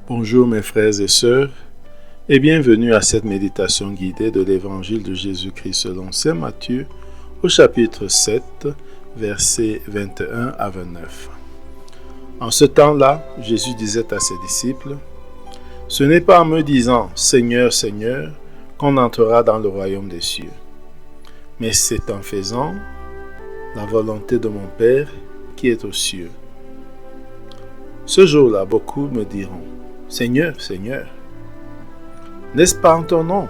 Bonjour mes frères et sœurs et bienvenue à cette méditation guidée de l'Évangile de Jésus-Christ selon saint Matthieu au chapitre 7, versets 21 à 29. En ce temps-là, Jésus disait à ses disciples, « Ce n'est pas en me disant « Seigneur, Seigneur » qu'on entrera dans le royaume des cieux, mais c'est en faisant la volonté de mon Père qui est aux cieux. » Ce jour-là, beaucoup me diront, « Seigneur, Seigneur, n'est-ce pas en ton nom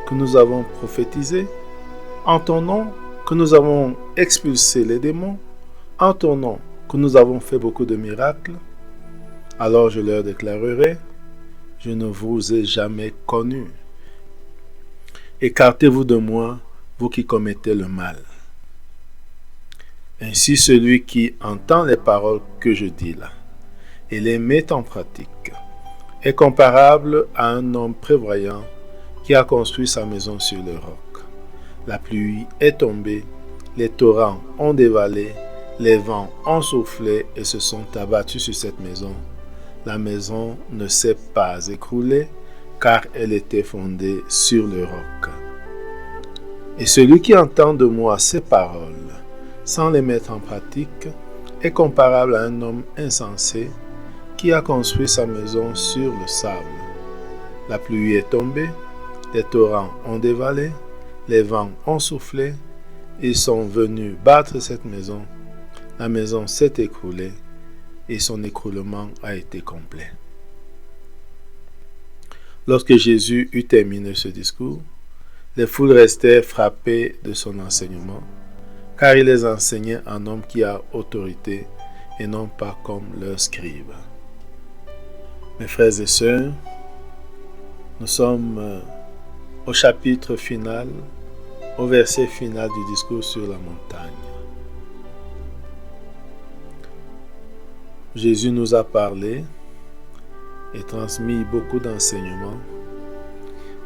que nous avons prophétisé, en ton nom que nous avons expulsé les démons, en ton nom que nous avons fait beaucoup de miracles? » Alors je leur déclarerai, « Je ne vous ai jamais connus. Écartez-vous de moi, vous qui commettez le mal. » Ainsi celui qui entend les paroles que je dis là et les met en pratique est comparable à un homme prévoyant qui a construit sa maison sur le roc. La pluie est tombée, les torrents ont dévalé, les vents ont soufflé et se sont abattus sur cette maison. La maison ne s'est pas écroulée car elle était fondée sur le roc. Et celui qui entend de moi ces paroles sans les mettre en pratique est comparable à un homme insensé qui a construit sa maison sur le sable. La pluie est tombée, les torrents ont dévalé, les vents ont soufflé, ils sont venus battre cette maison. La maison s'est écroulée et son écroulement a été complet. Lorsque Jésus eut terminé ce discours, les foules restèrent frappées de son enseignement, car il les enseignait en homme qui a autorité et non pas comme leurs scribes. Mes frères et sœurs, nous sommes au chapitre final, au verset final du discours sur la montagne. Jésus nous a parlé et transmis beaucoup d'enseignements.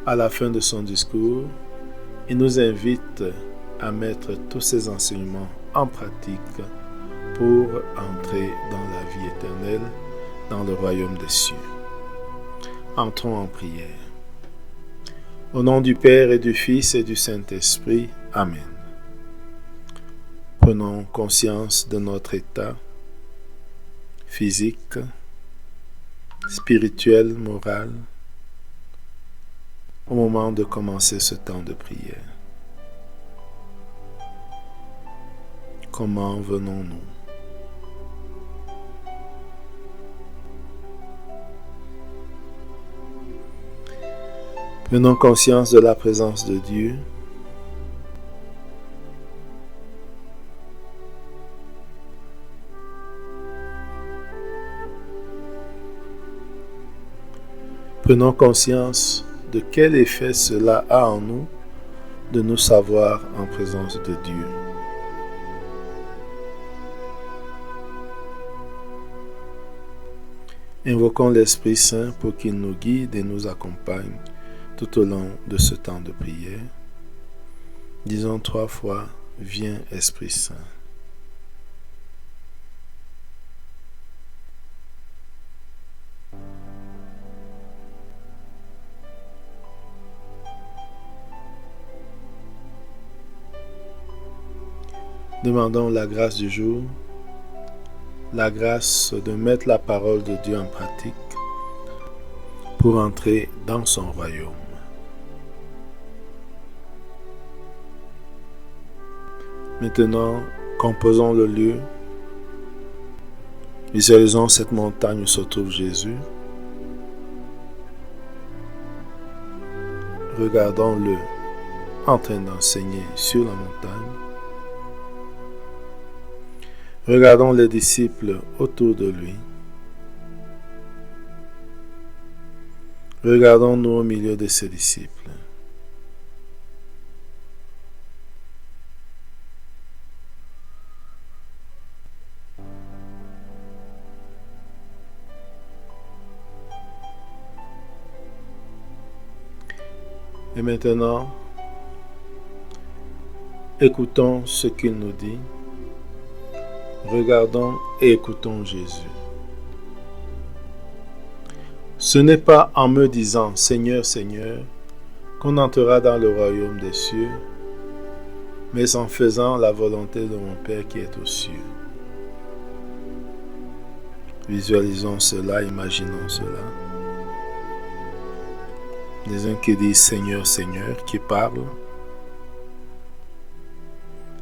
À la fin de son discours, il nous invite à mettre tous ces enseignements en pratique pour entrer dans la vie éternelle, dans le royaume des cieux. Entrons en prière. Au nom du Père et du Fils et du Saint-Esprit. Amen. Prenons conscience de notre état physique, spirituel, moral, au moment de commencer ce temps de prière. Comment venons-nous? Prenons conscience de la présence de Dieu. Prenons conscience de quel effet cela a en nous de nous savoir en présence de Dieu. Invoquons l'Esprit Saint pour qu'il nous guide et nous accompagne tout au long de ce temps de prière. Disons 3 fois, « Viens Esprit Saint ». Demandons la grâce du jour, la grâce de mettre la parole de Dieu en pratique pour entrer dans son royaume. Maintenant, composons le lieu. Visualisons cette montagne où se trouve Jésus. Regardons-le en train d'enseigner sur la montagne. Regardons les disciples autour de lui. Regardons-nous au milieu de ses disciples. Et maintenant, écoutons ce qu'il nous dit. Regardons et écoutons Jésus. Ce n'est pas en me disant « Seigneur, Seigneur » qu'on entrera dans le royaume des cieux, mais en faisant la volonté de mon Père qui est aux cieux. Visualisons cela, imaginons cela. Les uns qui disent Seigneur, Seigneur, qui parlent,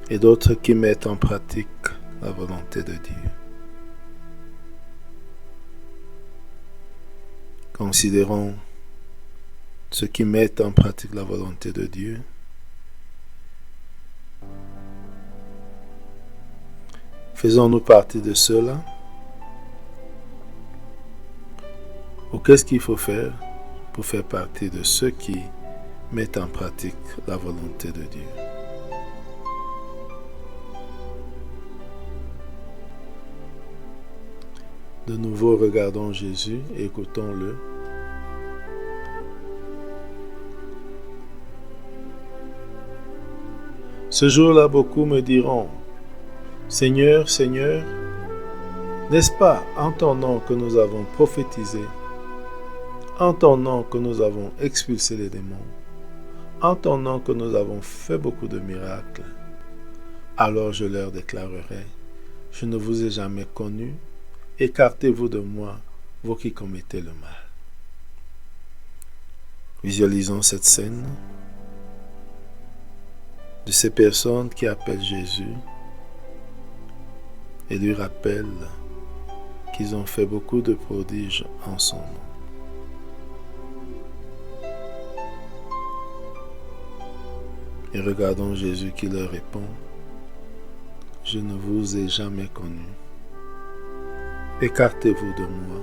et d'autres qui mettent en pratique la volonté de Dieu. Considérons ceux qui mettent en pratique la volonté de Dieu. Faisons-nous partie de ceux-là? Ou qu'est-ce qu'il faut faire pour faire partie de ceux qui mettent en pratique la volonté de Dieu? De nouveau, regardons Jésus et écoutons-le. Ce jour-là, beaucoup me diront, Seigneur, Seigneur, n'est-ce pas en ton nom que nous avons prophétisé, en ton nom que nous avons expulsé les démons, en ton nom que nous avons fait beaucoup de miracles? Alors je leur déclarerai, je ne vous ai jamais connus, écartez-vous de moi, vous qui commettez le mal. Visualisons cette scène de ces personnes qui appellent Jésus et lui rappellent qu'ils ont fait beaucoup de prodiges en son nom. Et regardons Jésus qui leur répond, « Je ne vous ai jamais connu. Écartez-vous de moi,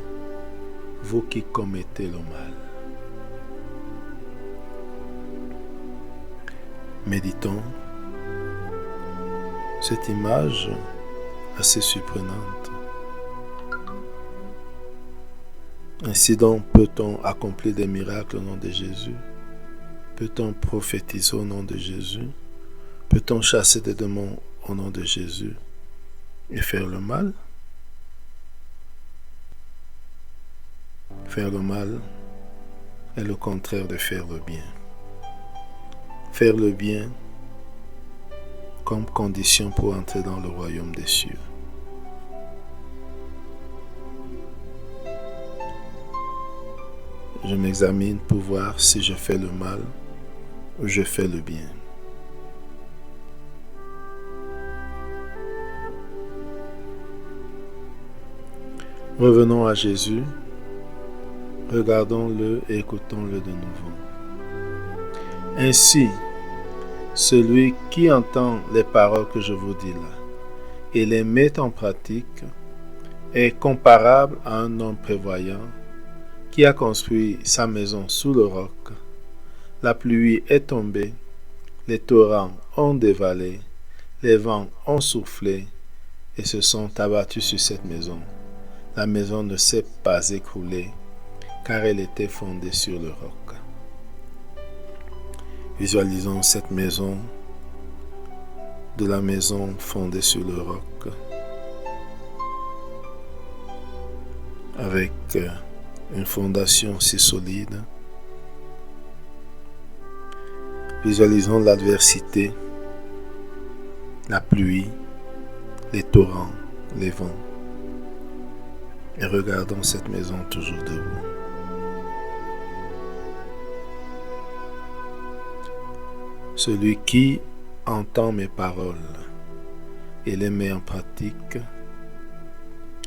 vous qui commettez le mal. » Méditons cette image assez surprenante. Ainsi donc peut-on accomplir des miracles au nom de Jésus? Peut-on prophétiser au nom de Jésus? Peut-on chasser des démons au nom de Jésus et faire le mal? Faire le mal est le contraire de faire le bien. Faire le bien comme condition pour entrer dans le royaume des cieux. Je m'examine pour voir si je fais le mal ou je fais le bien. Revenons à Jésus, regardons-le et écoutons-le de nouveau. Ainsi, celui qui entend les paroles que je vous dis là et les met en pratique est comparable à un homme prévoyant qui a construit sa maison sous le roc. La pluie est tombée, les torrents ont dévalé, les vents ont soufflé et se sont abattus sur cette maison. La maison ne s'est pas écroulée car elle était fondée sur le roc. Visualisons cette maison, de la maison fondée sur le roc, avec une fondation si solide. Visualisons l'adversité, la pluie, les torrents, les vents. Et regardons cette maison toujours debout. Celui qui entend mes paroles et les met en pratique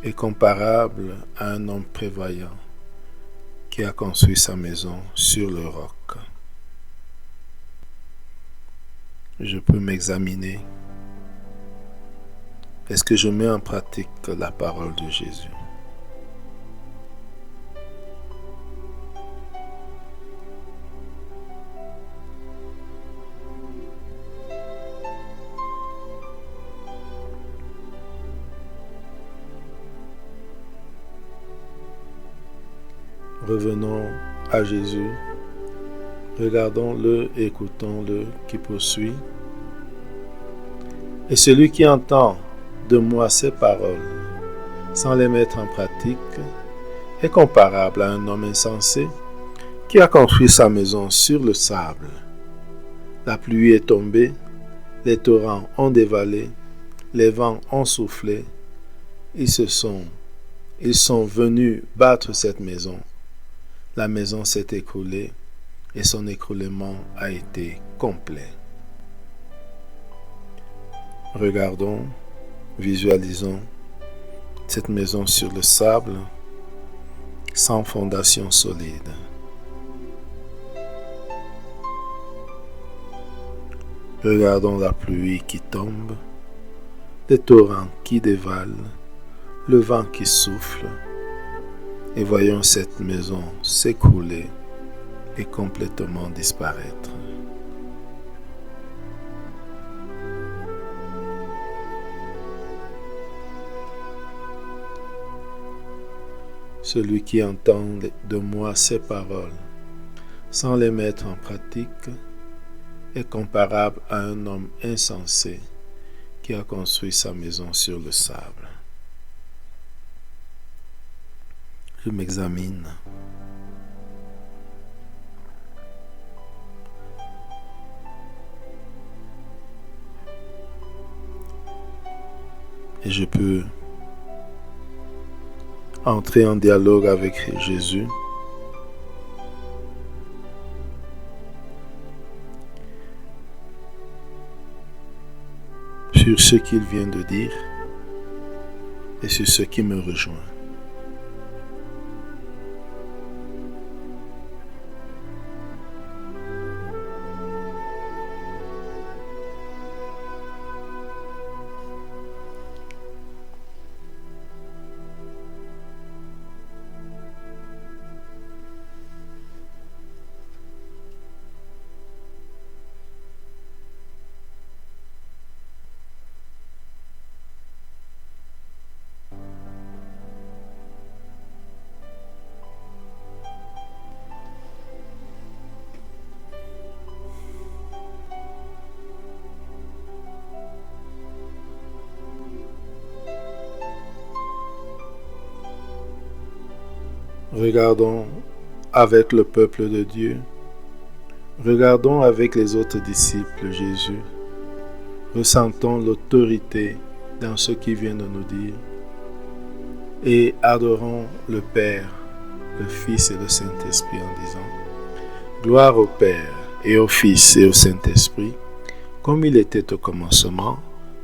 est comparable à un homme prévoyant qui a construit sa maison sur le roc. Je peux m'examiner. Est-ce que je mets en pratique la parole de Jésus? Revenons à Jésus, regardons-le et écoutons-le qui poursuit. Et celui qui entend de moi ces paroles sans les mettre en pratique est comparable à un homme insensé qui a construit sa maison sur le sable. La pluie est tombée, les torrents ont dévalé, les vents ont soufflé, ils sont venus battre cette maison. La maison s'est écroulée et son écroulement a été complet. Regardons, visualisons cette maison sur le sable, sans fondation solide. Regardons la pluie qui tombe, les torrents qui dévalent, le vent qui souffle, et voyons cette maison s'écrouler et complètement disparaître. Celui qui entend de moi ces paroles sans les mettre en pratique est comparable à un homme insensé qui a construit sa maison sur le sable. Je m'examine. Et je peux entrer en dialogue avec Jésus sur ce qu'il vient de dire et sur ce qui me rejoint. Regardons avec le peuple de Dieu. Regardons avec les autres disciples Jésus. Ressentons l'autorité dans ce qu'il vient de nous dire. Et adorons le Père, le Fils et le Saint-Esprit en disant: Gloire au Père et au Fils et au Saint-Esprit, comme il était au commencement,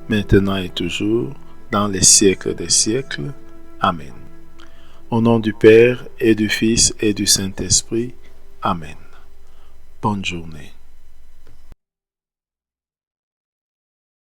maintenant et toujours, dans les siècles des siècles. Amen. Au nom du Père et du Fils et du Saint-Esprit. Amen. Bonne journée.